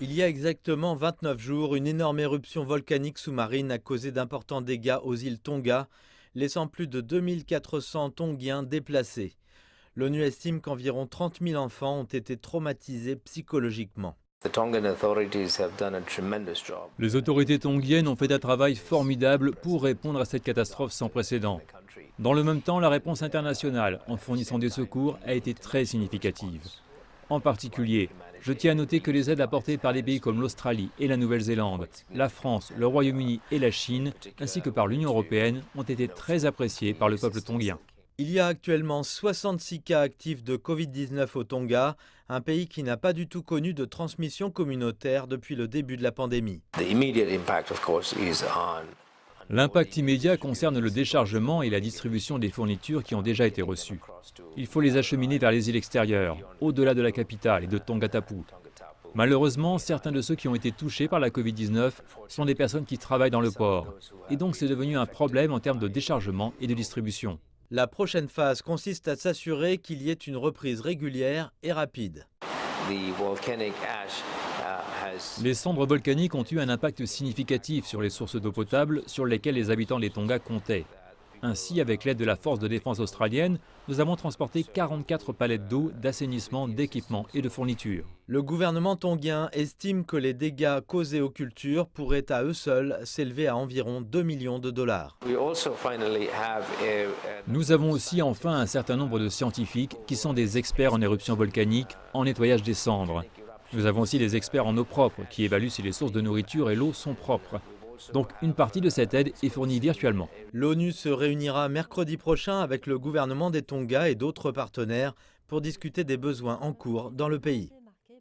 Il y a exactement 29 jours, une énorme éruption volcanique sous-marine a causé d'importants dégâts aux îles Tonga, laissant plus de 2400 Tongiens déplacés. L'ONU estime qu'environ 30 000 enfants ont été traumatisés psychologiquement. Les autorités tongiennes ont fait un travail formidable pour répondre à cette catastrophe sans précédent. Dans le même temps, la réponse internationale en fournissant des secours a été très significative. En particulier, je tiens à noter que les aides apportées par des pays comme l'Australie et la Nouvelle-Zélande, la France, le Royaume-Uni et la Chine, ainsi que par l'Union européenne, ont été très appréciées par le peuple tongien. Il y a actuellement 66 cas actifs de Covid-19 au Tonga, un pays qui n'a pas du tout connu de transmission communautaire depuis le début de la pandémie. L'impact immédiat concerne le déchargement et la distribution des fournitures qui ont déjà été reçues. Il faut les acheminer vers les îles extérieures, au-delà de la capitale et de Tongatapu. Malheureusement, certains de ceux qui ont été touchés par la Covid-19 sont des personnes qui travaillent dans le port. Et donc c'est devenu un problème en termes de déchargement et de distribution. La prochaine phase consiste à s'assurer qu'il y ait une reprise régulière et rapide. Les cendres volcaniques ont eu un impact significatif sur les sources d'eau potable sur lesquelles les habitants des Tonga comptaient. Ainsi, avec l'aide de la force de défense australienne, nous avons transporté 44 palettes d'eau, d'assainissement, d'équipements et de fournitures. Le gouvernement tongien estime que les dégâts causés aux cultures pourraient à eux seuls s'élever à environ 2 millions de dollars. Nous avons aussi enfin un certain nombre de scientifiques qui sont des experts en éruption volcanique, en nettoyage des cendres. Nous avons aussi des experts en eau propre qui évaluent si les sources de nourriture et l'eau sont propres. Donc une partie de cette aide est fournie virtuellement. L'ONU se réunira mercredi prochain avec le gouvernement des Tonga et d'autres partenaires pour discuter des besoins en cours dans le pays.